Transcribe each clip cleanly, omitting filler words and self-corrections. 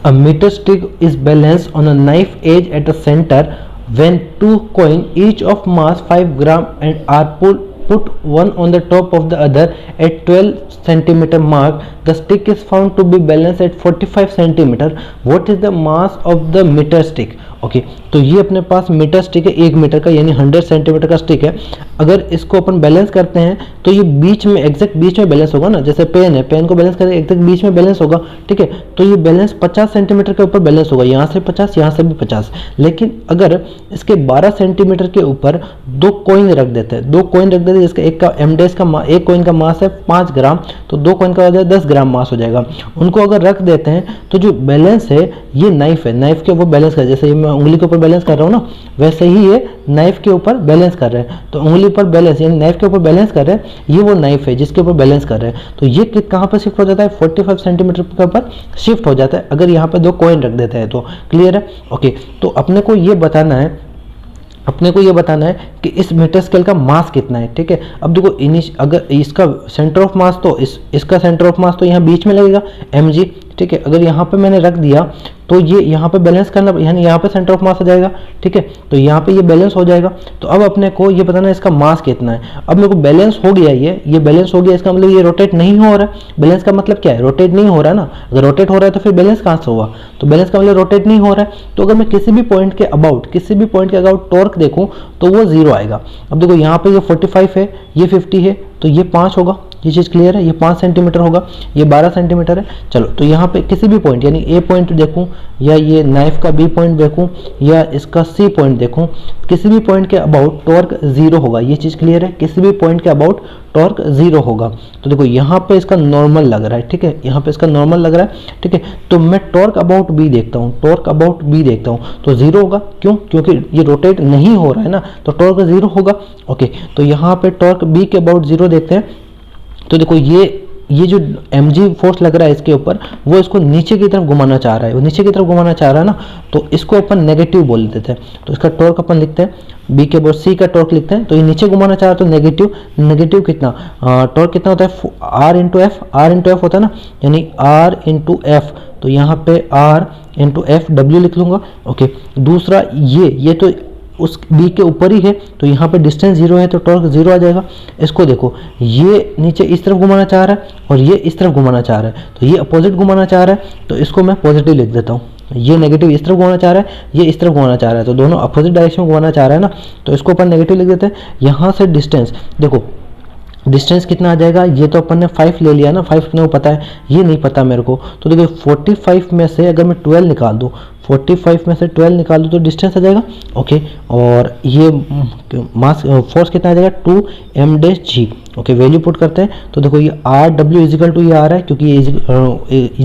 A meter stick is balanced on a knife edge at a center when two coins, each of mass 5 gram, and are put one on the top of the other at 12 centimeter mark. The stick is found to be balanced at 45 centimeter. What is the mass of the meter stick? Okay तो ये अपने पास metre stick है 1 metre का, यानी 100 centimetre का stick है। अगर इसको अपन बैलेंस करते हैं तो ये बीच में एग्जैक्ट बीच में बैलेंस होगा ना, जैसे पेन है, पेन को बैलेंस करें एग्जैक्ट बीच में बैलेंस होगा, ठीक है। तो ये बैलेंस 50 सेंटीमीटर के ऊपर बैलेंस होगा, यहाँ से 50 यहाँ से भी 50। लेकिन अगर इसके 12 सेंटीमीटर के ऊपर दो कॉइन रख देते हैं, दो कॉइन रख देते हैं, जिसका एक का एमडेस का एक कॉइन का मास है 5 ग्राम, तो दो कॉइन का हो जाए 10 ग्राम मास हो जाएगा। उनको अगर रख देते हैं तो जो बैलेंस है ये नाइफ है, नाइफ के ऊपर बैलेंस कर, जैसे मैं उंगली के ऊपर बैलेंस कर रहा हूँ ना, वैसे ही ये नाइफ के ऊपर बैलेंस कर रहे हैं। तो उंगली पर बैलेंस यानी नाइफ के ऊपर बैलेंस कर रहे हैं, ये वो नाइफ है जिसके ऊपर बैलेंस कर रहे हैं। तो ये कहाँ पर शिफ्ट हो जाता है, 45 सेंटीमीटर के ऊपर शिफ्ट हो जाता है अगर यहाँ पर दो कॉइन रख देते हैं तो। क्लियर है? ओके, तो अपने को ये बताना है कि इस मीटर स्केल का मास कितना है, ठीक है। अब देखो अगर इसका सेंटर ऑफ मास तो इसका सेंटर ऑफ मास तो यहाँ बीच में लगेगा mg, ठीक है। अगर यहाँ पे मैंने रख दिया तो ये यहाँ पे बैलेंस करना, यानी यहाँ पे सेंटर ऑफ मास आ जाएगा, ठीक है। तो यहाँ पे ये बैलेंस हो जाएगा। तो अब अपने को ये बताना है इसका मास कितना है। अब मेरे को बैलेंस हो गया, ये बैलेंस हो गया, इसका मतलब ये रोटेट नहीं हो रहा है। बैलेंस का मतलब क्या है, रोटेट नहीं हो रहा है ना। अगर रोटेट हो रहा है तो फिर बैलेंस कहाँ से होगा, तो बैलेंस का मतलब रोटेट नहीं हो रहा है। तो अगर मैं किसी भी पॉइंट के अबाउट टॉर्क देखूँ तो वो 0 आएगा। अब देखो यहाँ पे ये 45 है, ये 50 है, तो ये 5 होगा। ये चीज़ क्लियर है? ये 5 सेंटीमीटर होगा, ये 12 सेंटीमीटर है। चलो, तो यहाँ पे किसी भी पॉइंट यानी ए पॉइंट देखूँ, या ये नाइफ का बी पॉइंट देखूँ, या इसका सी पॉइंट देखूँ, किसी भी पॉइंट के अबाउट टॉर्क 0 होगा। ये चीज़ क्लियर है? किसी भी पॉइंट के अबाउट टॉर्क 0 होगा। तो देखो यहाँ पे इसका नॉर्मल लग रहा है, ठीक है, यहाँ पे इसका नॉर्मल लग रहा है, ठीक है। तो मैं टॉर्क अबाउट बी देखता हूँ, तो 0 होगा। क्यों? क्योंकि ये रोटेट नहीं हो रहा है ना, तो टॉर्क 0 होगा। ओके, तो यहाँ पे टॉर्क बी के अबाउट 0 देखते हैं। तो देखो ये जो mg फोर्स लग रहा है इसके ऊपर, वो इसको नीचे की तरफ घुमाना चाह रहा है, वो नीचे की तरफ घुमाना चाह रहा है ना, तो इसको अपन नेगेटिव बोल देते हैं। तो इसका टॉर्क अपन लिखते हैं, b के अबाउट c का टॉर्क लिखते हैं। तो ये नीचे घुमाना चाह रहा है तो नेगेटिव कितना, टॉर्क कितना होता है, r इंटू एफ होता है ना, यानी r इंटू एफ। तो यहाँ पे r इंटू एफ w लिख लूंगा। ओके, दूसरा ये तो उस b के ऊपर ही है, तो यहाँ पे डिस्टेंस 0 है, तो टॉर्क 0 आ जाएगा। इसको देखो, ये नीचे इस तरफ घुमाना चाह रहा है और ये इस तरफ घुमाना चाह रहा है, तो ये अपोजिट घुमाना चाह रहा है, तो इसको मैं पॉजिटिव लिख देता हूँ। ये नेगेटिव इस तरफ घुमाना चाह रहा है, ये इस तरफ घुमाना चाह रहा है, तो दोनों अपोजिट डायरेक्शन में घुमाना चाह रहा है ना, तो इसको अपन नेगेटिव लिख देते हैं। यहाँ से डिस्टेंस देखो, डिस्टेंस कितना आ जाएगा, ये तो अपन ने 5 ले लिया ना, 5 कितना पता है, ये नहीं पता मेरे को। तो देखो 45 में से अगर मैं 12 निकाल दूँ, 45 में से 12 निकाल दूँ तो डिस्टेंस आ जाएगा। ओके, और ये मास फोर्स कितना आ जाएगा, 2 mg। ओके, वैल्यू पुट करते हैं। तो देखो ये Rw इजिकल टू ये आ रहा है, क्योंकि ये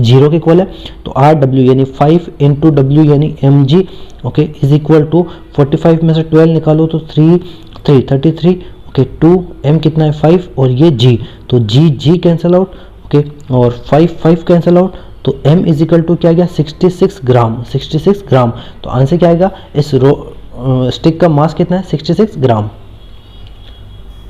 0 के इक्वल है, तो Rw यानी 5 इंटू w यानी mg, okay, is equal to 45 में से 12 निकालो तो 33। ओके, 2 m कितना है 5, और ये g, तो g कैंसिल आउट। ओके, और 5 कैंसिल आउट, तो m इज इक्वल टू क्या गया, 66 ग्राम। तो आंसर क्या आएगा, इस स्टिक का मास कितना है, 66 ग्राम।